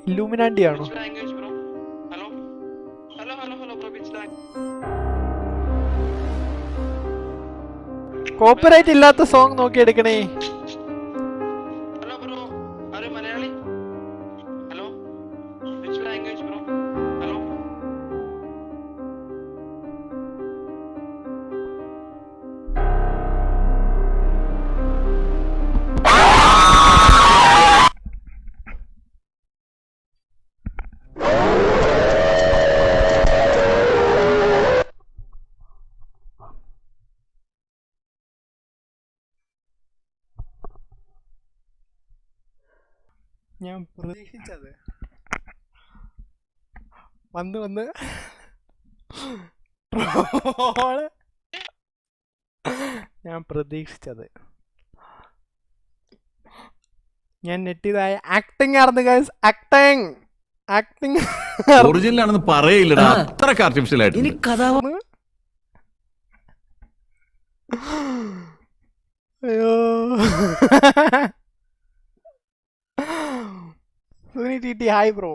ഇല്ലൂമിനാണ്ടി ആണോ? കോപ്പിറൈറ്റ് ഇല്ലാത്ത സോങ് നോക്കി എടുക്കണേ. ഞാൻ പ്രതീക്ഷിച്ചത് വന്ന് ഞാൻ പ്രതീക്ഷിച്ചത് ഞാൻ നെറ്റിതായ ആക്ടിങ് ആയിരുന്നു ഗൈസ്. ആക്ടിങ് ഒറിജിനൽ ആണെന്ന് പറയില്ലടാ, അത്രക്ക് ആർട്ടിഫിഷ്യൽ ആയിട്ട്. അയ്യോ Suni T T hi bro.